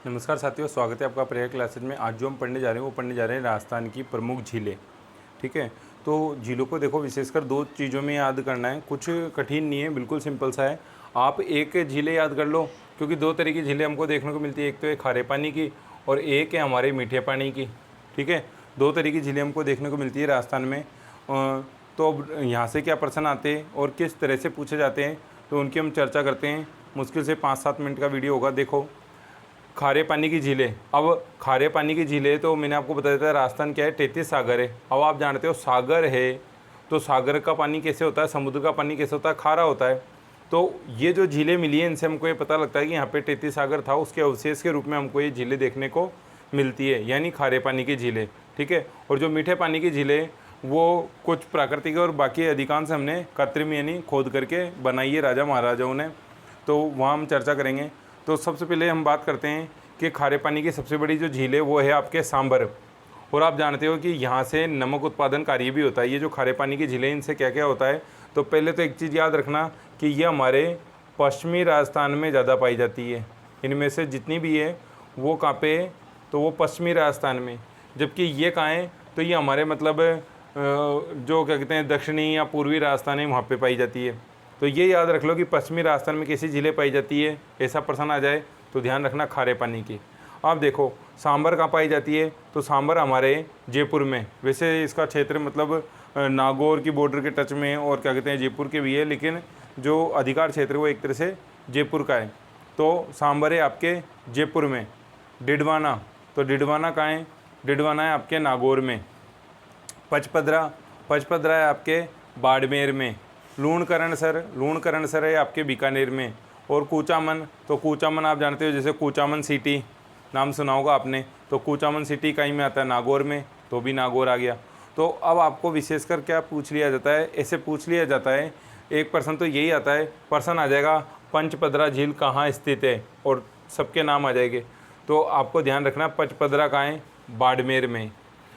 नमस्कार साथियों, स्वागत है आपका प्रेयर क्लासेज में। आज जो हम पढ़ने जा रहे हैं वो पढ़ने जा रहे हैं राजस्थान की प्रमुख झीलें। ठीक है, तो झीलों को देखो विशेषकर दो चीज़ों में याद करना है। कुछ कठिन नहीं है, बिल्कुल सिंपल सा है। आप एक झीलें याद कर लो, क्योंकि दो तरह की झीलें हमको देखने को मिलती है। एक तो है खारे पानी की और एक है हमारे मीठे पानी की। ठीक है, दो तरह की झीलें हमको देखने को मिलती है राजस्थान में। तो अब यहाँ से क्या प्रश्न आते हैं और किस तरह से पूछे जाते हैं, तो उनकी हम चर्चा करते हैं। मुश्किल से 5-7 मिनट का वीडियो होगा। देखो, खारे पानी की झीलें। अब खारे पानी की झीलें तो मैंने आपको बताया था, राजस्थान क्या है, 33 सागर है। अब आप जानते हो सागर है तो सागर का पानी कैसे होता है, समुद्र का पानी कैसे होता है, खारा होता है। तो ये जो झीलें मिली हैं इनसे हमको ये पता लगता है कि यहाँ पे 33 सागर था, उसके अवशेष के रूप में हमको ये झीलें देखने को मिलती है, यानी खारे पानी की झीलें। ठीक है, और जो मीठे पानी की झीलें वो कुछ प्राकृतिक और बाकी अधिकांश हमने कृत्रिम यानी खोद करके बनाई है राजा महाराजाओं ने, तो वहाँ हम चर्चा करेंगे। तो सबसे पहले हम बात करते हैं कि खारे पानी की सबसे बड़ी जो झील है वो है आपके सांबर। और आप जानते हो कि यहाँ से नमक उत्पादन कार्य भी होता है। ये जो खारे पानी की झीलें, इनसे क्या क्या होता है, तो पहले तो एक चीज़ याद रखना कि ये हमारे पश्चिमी राजस्थान में ज़्यादा पाई जाती है। इनमें से जितनी भी है वो कहाँ पे है, तो वो पश्चिमी राजस्थान में। जबकि ये कहाँ है, तो ये हमारे मतलब जो क्या कहते हैं दक्षिणी या पूर्वी राजस्थान है, वहाँ पर पाई जाती है। तो ये याद रख लो कि पश्चिमी राजस्थान में कैसी झीलें पाई जाती है, ऐसा प्रश्न आ जाए तो ध्यान रखना खारे पानी की। आप देखो सांबर कहाँ पाई जाती है, तो सांबर हमारे जयपुर में। वैसे इसका क्षेत्र मतलब नागौर की बॉर्डर के टच में और क्या कहते हैं जयपुर के भी है, लेकिन जो अधिकार क्षेत्र वो एक तरह से जयपुर का है। तो सांबर है आपके जयपुर में। डिडवाना, तो डिडवाना कहाँ है, डिडवाना है आपके नागौर में। पचपदरा, पचपदरा है आपके बाड़मेर में। लूणकरणसर है आपके बीकानेर में। और कूचामन, तो कूचामन आप जानते हो, जैसे कूचामन सिटी नाम सुना होगा आपने, तो कूचामन सिटी कहीं में आता है, नागौर में, तो भी नागौर आ गया। तो अब आपको विशेषकर क्या पूछ लिया जाता है, ऐसे पूछ लिया जाता है, एक प्रश्न तो यही आता है, प्रश्न आ जाएगा पंचपदरा झील कहाँ स्थित है, और सबके नाम आ जाएंगे। तो आपको ध्यान रखना पंचपदरा कहाँ है, बाड़मेर में।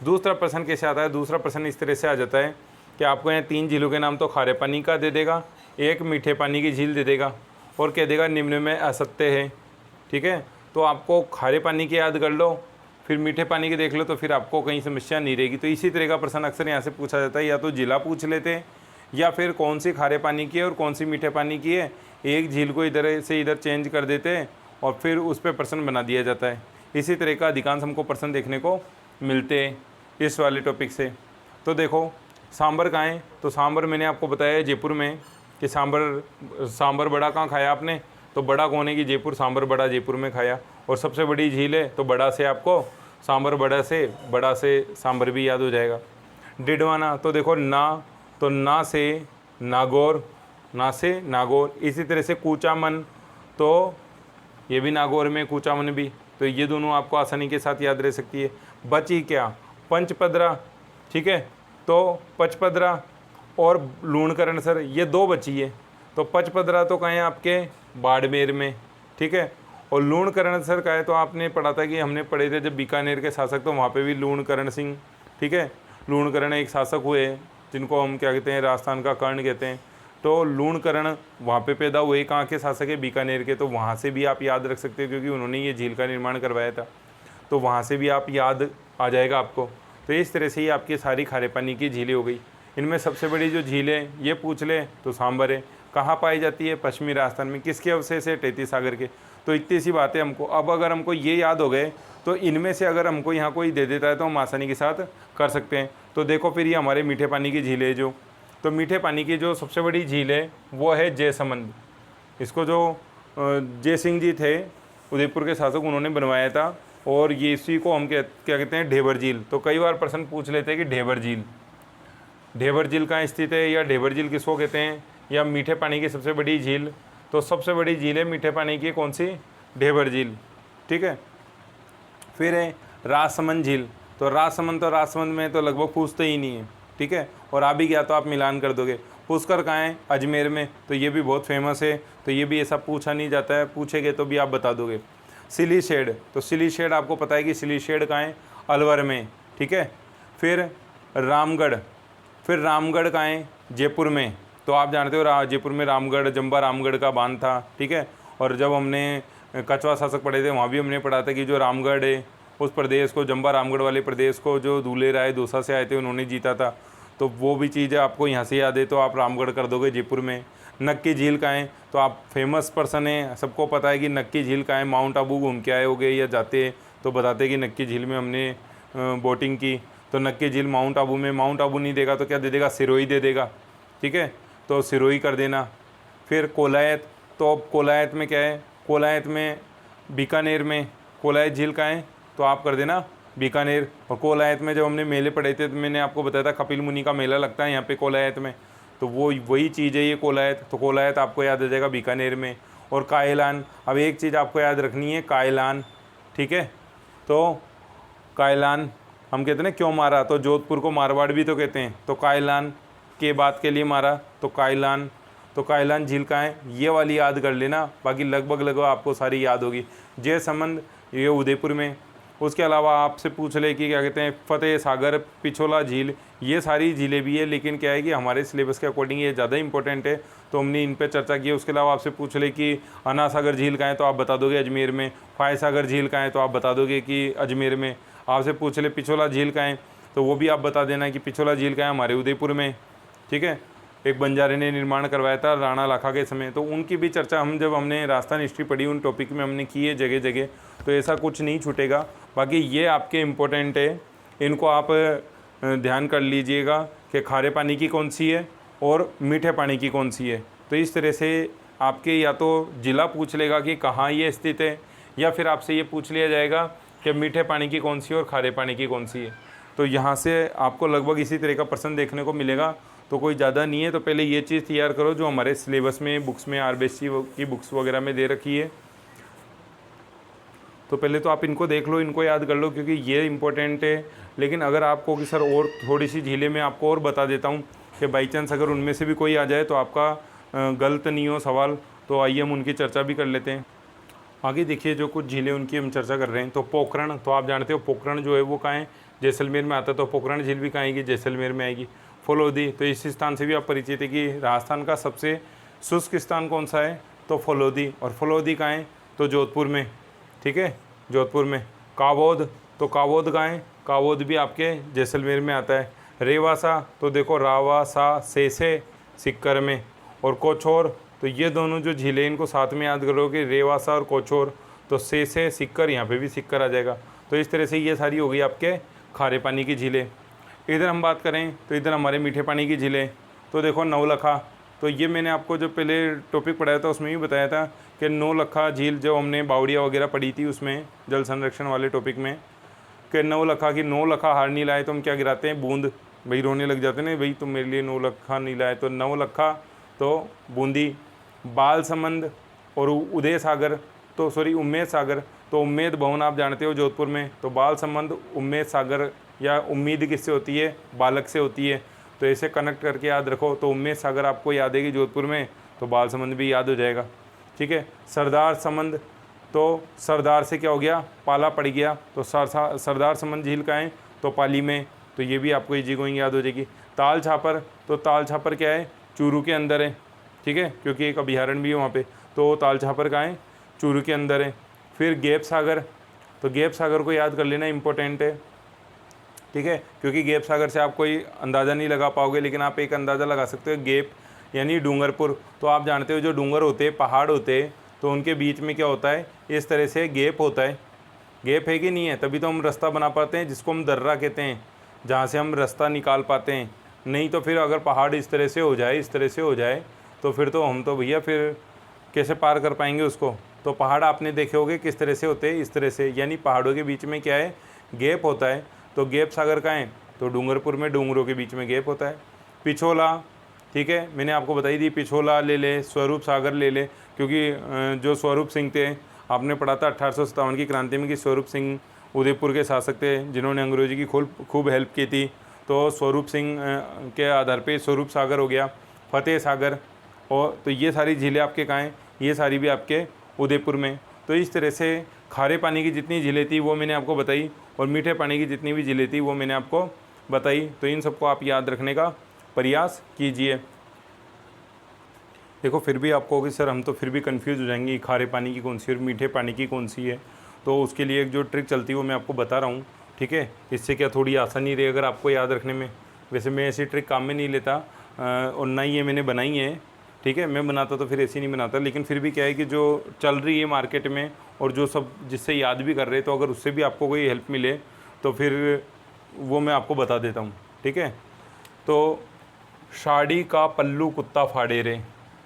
दूसरा प्रश्न कैसे आता है, दूसरा प्रश्न इस तरह से आ जाता है कि आपको यहाँ 3 झीलों के नाम तो खारे पानी का दे देगा, एक मीठे पानी की झील दे देगा, और कह देगा निम्न में असत्य है। ठीक है, तो आपको खारे पानी की याद कर लो, फिर मीठे पानी की देख लो, तो फिर आपको कहीं समस्या नहीं रहेगी। तो इसी तरह का प्रश्न अक्सर यहाँ से पूछा जाता है, या तो जिला पूछ लेते हैं, या फिर कौन सी खारे पानी की है और कौन सी मीठे पानी की है, एक झील को इधर से इधर चेंज कर देते हैं और फिर उस पर प्रश्न बना दिया जाता है। इसी तरह का अधिकांश हमको प्रश्न देखने को मिलते हैं इस वाले टॉपिक से। तो देखो सांबर कहाँ है, तो सांबर मैंने आपको बताया है जयपुर में, कि सांबर बड़ा कहाँ खाया आपने, तो बड़ा कौन है कि जयपुर, सांबर बड़ा जयपुर में खाया। और सबसे बड़ी झील है तो बड़ा से आपको सांबर बड़ा से सांबर भी याद हो जाएगा। डिडवाना, तो देखो ना, तो ना से नागौर, ना से नागौर। इसी तरह से कूचामन, तो ये भी नागौर में, कूचामन भी। तो ये दोनों आपको आसानी के साथ याद रह सकती है। बची क्या, पंचपदरा। ठीक है, तो पचपदरा और लूणकरणसर, ये 2 बची है। तो पचपदरा तो कहाँ है आपके बाड़मेर में। ठीक है, और लूणकरणसर का है, तो आपने पढ़ा था कि हमने पढ़े थे जब बीकानेर के शासक, तो वहाँ पे भी लूणकरण सिंह। ठीक है, लूणकरण एक शासक हुए जिनको हम क्या कहते हैं, राजस्थान का कर्ण कहते हैं। तो लूणकरण वहाँ पे पैदा हुए, कहाँ के शासक है, बीकानेर के। तो वहाँ से भी आप याद रख सकते हो, क्योंकि उन्होंने ये झील का निर्माण करवाया था, तो वहाँ से भी आप याद आ जाएगा आपको। तो इस तरह से ही आपकी सारी खारे पानी की झीलें हो गई। इनमें सबसे बड़ी जो झील है ये पूछ ले तो सांबर है। कहाँ पाई जाती है, पश्चिमी राजस्थान में। किसके अवशेष है, 33 सागर के। तो इतनी सी बातें हमको, अब अगर हमको ये याद हो गए तो इनमें से अगर हमको यहाँ कोई दे देता है तो हम आसानी के साथ कर सकते हैं। तो देखो फिर ये हमारे मीठे पानी की झील है जो, तो मीठे पानी की जो सबसे बड़ी झील है वो है जयसमंद। इसको जो जय सिंह जी थे उदयपुर के शासक, उन्होंने बनवाया था। और ये इसी को हम क्या कहते हैं, ढेबर झील। तो कई बार प्रश्न पूछ लेते हैं कि ढेबर झील कहाँ स्थित है, या ढेबर झील किसको कहते हैं, या मीठे पानी की सबसे बड़ी झील। तो सबसे बड़ी झील है मीठे पानी की कौन सी, ढेबर झील। ठीक है, फिर है राजसमंद झील। तो राजसमंद में तो लगभग पूछते ही नहीं है। ठीक है, और आ भी गया तो आप मिलान कर दोगे। पुष्कर कहाँ है, अजमेर में। तो ये भी बहुत फेमस है, तो ये भी ऐसा पूछा नहीं जाता है, पूछेंगे तो भी आप बता दोगे। सिलीशेड, तो सिलीशेड आपको पता है कि सिलीशेड कहाँ है, अलवर में। ठीक है, फिर रामगढ़ कहाँ है, जयपुर में। तो आप जानते हो जयपुर में रामगढ़, जंबा रामगढ़ का बांध था। ठीक है, और जब हमने कछवा शासक पढ़े थे, वहाँ भी हमने पढ़ा था कि जो रामगढ़ है उस प्रदेश को, जंबा रामगढ़ वाले प्रदेश को जो दूल्हे राय दौसा से आए थे उन्होंने जीता था। तो वो भी चीज़ आपको यहाँ से याद है तो आप रामगढ़ कर दोगे जयपुर में। नक्की झील कहाँ है, तो आप फेमस पर्सन है, सबको पता है कि नक्की झील कहाँ है। माउंट आबू घूम के आए होगे या जाते हैं तो बताते कि नक्की झील में हमने बोटिंग की। तो नक्की झील माउंट आबू में, माउंट आबू नहीं देगा तो क्या दे देगा, सिरोही दे देगा, ठीक है, तो सिरोही कर देना। फिर कोलायत, तो अब कोलायत में क्या है, कोलायत में बीकानेर में कोलायत झील कहाँ है, तो आप कर देना बीकानेर। और कोलायत में जब हमने मेले पढ़े थे तो मैंने आपको बताया था कपिल मुनि का मेला लगता है यहाँ पे कोलायत में, तो वो वही चीज़ है ये कोलायत। तो कोलायत आपको याद आ जाएगा बीकानेर में। और कायलान, अब एक चीज़ आपको याद रखनी है, कायलान, ठीक है। तो कायलान हम कहते हैं ना क्यों मारा, तो जोधपुर को मारवाड़ भी तो कहते हैं, तो कायलान के बात के लिए मारा, तो कायलान। तो कायलान झील कहाँ है, ये वाली याद कर लेना, बाकी लगभग आपको सारी याद होगी। जयसमंद ये उदयपुर में। उसके अलावा आपसे पूछ ले कि क्या कहते हैं फतेह सागर, पिछोला झील, ये सारी झीलें भी है, लेकिन क्या है कि हमारे सिलेबस के अकॉर्डिंग ये ज़्यादा इंपॉर्टेंट है तो हमने इन पे चर्चा की है। उसके अलावा आपसे पूछ ले कि अन्ना सागर झील कहाँ है, तो आप बता दोगे अजमेर में। फाय सागर झील कहाँ है, तो आप बता दोगे कि अजमेर में। आपसे पूछ ले पिछोला झील कहाँ है, तो वो भी आप बता देना कि पिछोला झील कहाँ है, हमारे उदयपुर में, ठीक है। एक बंजारे ने निर्माण करवाया था राणा लाखा के समय, तो उनकी भी चर्चा हम जब हमने राजस्थान हिस्ट्री पढ़ी उन टॉपिक में हमने की है जगह जगह, तो ऐसा कुछ नहीं छूटेगा। बाकी ये आपके इम्पोर्टेंट है, इनको आप ध्यान कर लीजिएगा कि खारे पानी की कौन सी है और मीठे पानी की कौन सी है। तो इस तरह से आपके या तो ज़िला पूछ लेगा कि कहाँ ये स्थित है, या फिर आपसे ये पूछ लिया जाएगा कि मीठे पानी की कौन सी है और खारे पानी की कौन सी है। तो यहाँ से आपको लगभग इसी तरह का प्रश्न देखने को मिलेगा, तो कोई ज़्यादा नहीं है। तो पहले ये चीज़ तैयार करो जो हमारे सिलेबस में बुक्स में आरबीएससी की बुक्स वगैरह में दे रखी है। तो पहले तो आप इनको देख लो, इनको याद कर लो, क्योंकि ये इंपॉर्टेंट है। लेकिन अगर आपको कि सर और थोड़ी सी झीलें मैं आपको और बता देता हूँ कि बाई चांस अगर उनमें से भी कोई आ जाए तो आपका गलत नहीं हो सवाल, तो आइए हम उनकी चर्चा भी कर लेते हैं। आगे देखिए जो कुछ झीलें उनकी हम चर्चा कर रहे हैं। तो पोखरण, तो आप जानते हो पोखरण जो है वो कहाँ है, जैसलमेर में आता है, तो पोखरण झील भी कहाँ आएगी, जैसलमेर में आएगी। फलोदी, तो इस स्थान से भी आप परिचित है कि राजस्थान का सबसे शुष्क स्थान कौन सा है, तो फलोदी। और फलोदी कहाँ है, तो जोधपुर में, ठीक है, जोधपुर में। कावोद, तो कावोद कहाँ है, कावोद भी आपके जैसलमेर में आता है। रेवासा, तो देखो रावासा सेसे सिक्कर में। और कोछोर, तो ये दोनों जो झीलें इनको साथ में याद करो कि रेवासा और कोछोर, तो सेसे सिक्कर, यहाँ पे भी सिक्कर आ जाएगा। तो इस तरह से ये सारी हो गई आपके खारे पानी की झीलें। इधर हम बात करें तो इधर हमारे मीठे पानी की झीलें, तो देखो नौलखा, तो ये मैंने आपको जो पहले टॉपिक पढ़ाया था उसमें भी बताया था कि नौलखा झील, जो हमने बावड़िया वगैरह पढ़ी थी उसमें जल संरक्षण वाले टॉपिक में, कि नौलखा की नौलखा हार नहीं लाए तो हम क्या गिराते हैं, बूंद। भाई रोने लग जाते हैं, भाई तुम मेरे लिए नौलखा नहीं लाए, तो नौलखा तो बूंदी। बालसमंद और उदय सागर, तो सॉरी उम्मेद सागर, तो उम्मेद भवन आप जानते हो जोधपुर में, तो बालसमंद उम्मेद सागर, या उम्मीद किससे होती है, बालक से होती है, तो ऐसे कनेक्ट करके याद रखो। तो उम्मेद सागर आपको याद है कि जोधपुर में, तो बालसमंद भी याद हो जाएगा, ठीक है। सरदार समंद, तो सरदार से क्या हो गया, पाला पड़ गया, तो सरदार समंद झील का है, तो पाली में, तो ये भी आपको इजी गोइंग याद हो जाएगी। ताल छापर, तो ताल छापर क्या है, चूरू के अंदर है, ठीक है, क्योंकि एक अभयारण्य भी है वहाँ पे, तो ताल छापर का है, चूरू के अंदर है। फिर गैप सागर, तो गैप सागर को याद कर लेना, इंपॉर्टेंट है, ठीक है, क्योंकि गैप सागर से आप कोई अंदाज़ा नहीं लगा पाओगे, लेकिन आप एक अंदाज़ा लगा सकते हो, गैप यानी डूंगरपुर। तो आप जानते हो जो डूंगर होते हैं, पहाड़ होते हैं, तो उनके बीच में क्या होता है, इस तरह से गैप होता है। गैप है कि नहीं है, तभी तो हम रास्ता बना पाते हैं, जिसको हम दर्रा कहते हैं, जहाँ से हम रास्ता निकाल पाते हैं। नहीं तो फिर अगर पहाड़ इस तरह से हो जाए, इस तरह से हो जाए, तो फिर तो हम तो भैया फिर कैसे पार कर पाएंगे उसको। तो पहाड़ आपने देखे होंगे किस तरह से होते हैं, इस तरह से, यानी पहाड़ों के बीच में क्या है, गैप होता है। तो गैप सागर का है, तो डूंगरपुर में डूंगरों के बीच में गैप होता है। पिछोला, ठीक है, मैंने आपको बताई दी, पिछोला ले ले, स्वरूप सागर ले ले, क्योंकि जो स्वरूप सिंह थे, आपने पढ़ा था 1857 की क्रांति में कि स्वरूप सिंह उदयपुर के शासक थे, जिन्होंने अंग्रेजी की खूब हेल्प की थी। तो स्वरूप सिंह के आधार पे स्वरूप सागर हो गया, फतेह सागर, और तो ये सारी झीलें आपके कहाँ हैं, ये सारी भी आपके उदयपुर में। तो इस तरह से खारे पानी की जितनी झीलें थी वो मैंने आपको बताई, और मीठे पानी की जितनी भी झीलें थी वो मैंने आपको बताई। तो इन सबको आप याद रखने का प्रयास कीजिए। देखो फिर भी आपको होगी सर हम तो फिर भी कंफ्यूज हो जाएंगे खारे पानी की कौन सी और मीठे पानी की कौन सी है। तो उसके लिए एक जो ट्रिक चलती है वो मैं आपको बता रहा हूँ, ठीक है। इससे क्या थोड़ी आसानी रही अगर आपको याद रखने में। वैसे मैं ऐसी ट्रिक काम में नहीं लेता और ना ही ये मैंने बनाई है, ठीक है। मैं बनाता तो फिर ऐसी नहीं बनाता, लेकिन फिर भी क्या है कि जो चल रही है मार्केट में और जो सब जिससे याद भी कर रहे हैं, तो अगर उससे भी आपको कोई हेल्प मिले तो फिर वो मैं आपको बता देता हूँ, ठीक है। तो साड़ी का पल्लू कुत्ता फाड़े रे,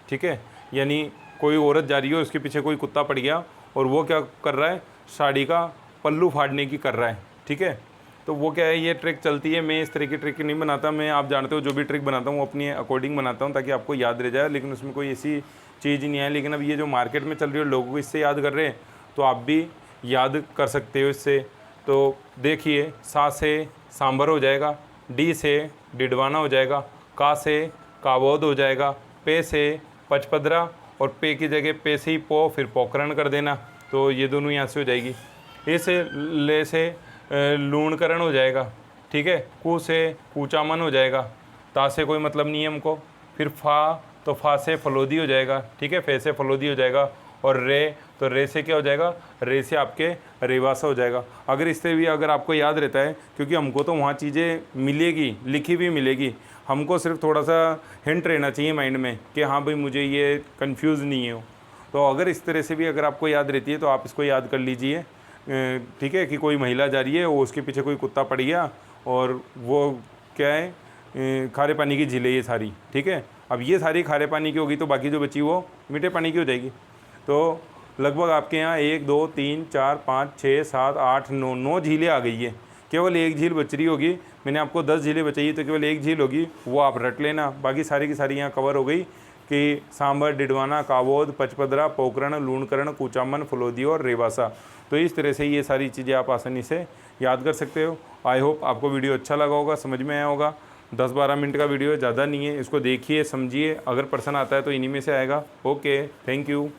ठीक है। यानी कोई औरत जा रही है, उसके पीछे कोई कुत्ता पड़ गया और वो क्या कर रहा है, साड़ी का पल्लू फाड़ने की कर रहा है, ठीक है। तो वो क्या है, ये ट्रिक चलती है। मैं इस तरह की ट्रिक नहीं बनाता, मैं आप जानते हो जो भी ट्रिक बनाता हूँ वो अपनी अकॉर्डिंग बनाता हूँ ताकि आपको याद रह जाए, लेकिन उसमें कोई ऐसी चीज़ नहीं है। लेकिन अब ये जो मार्केट में चल रही है लोगों को इससे याद कर रहे हैं, तो आप भी याद कर सकते हो इससे। तो देखिए, सा से सांभर हो जाएगा, डी से डिडवाना हो जाएगा, का से कावोद हो जाएगा, पे से पचपदरा और पे की जगह पे से ही पो फिर पोकरण कर देना, तो ये दोनों यहाँ से हो जाएगी। ए से ले से लूणकरण हो जाएगा, ठीक है। कू से कूचामन हो जाएगा, ता से कोई मतलब नहीं है हमको। फिर फा, तो फा से फलोदी हो जाएगा, ठीक है। फे से फलोदी हो जाएगा। और रे, तो रे से क्या हो जाएगा, रे से आपके रेवासा हो जाएगा। अगर इससे भी अगर आपको याद रहता है, क्योंकि हमको तो वहाँ चीज़ें मिलेगी, लिखी भी मिलेगी, हमको सिर्फ थोड़ा सा हिंट रहना चाहिए माइंड में कि हाँ भाई मुझे ये कंफ्यूज नहीं है। तो अगर इस तरह से भी अगर आपको याद रहती है तो आप इसको याद कर लीजिए, ठीक है। कि कोई महिला जा रही है, वो उसके पीछे कोई कुत्ता पड़ गया और वो क्या है, खारे पानी की झील है ये सारी, ठीक है। अब ये सारी खारे पानी की होगी तो बाकी जो बची वो मीठे पानी की हो जाएगी। तो लगभग आपके यहाँ 1 2 3 4 5 6 7 8 9 झीलें आ गई है। केवल एक झील बच रही होगी, मैंने आपको 10 झीलें बचाई तो केवल एक झील होगी, वो आप रट लेना। बाकी सारी की सारी यहाँ कवर हो गई कि सांभर, डिडवाना, कावोद, पचपदरा, पोकरण, लूणकरण, कूचामन, फलोदी और रेवासा। तो इस तरह से ये सारी चीज़ें आप आसानी से याद कर सकते हो। आई होप आपको वीडियो अच्छा लगा होगा, समझ में आया होगा। 10-12 मिनट का वीडियो है, ज़्यादा नहीं है। इसको देखिए, समझिए, अगर पर्सन आता है तो इन्हीं में से आएगा। Okay, thank you.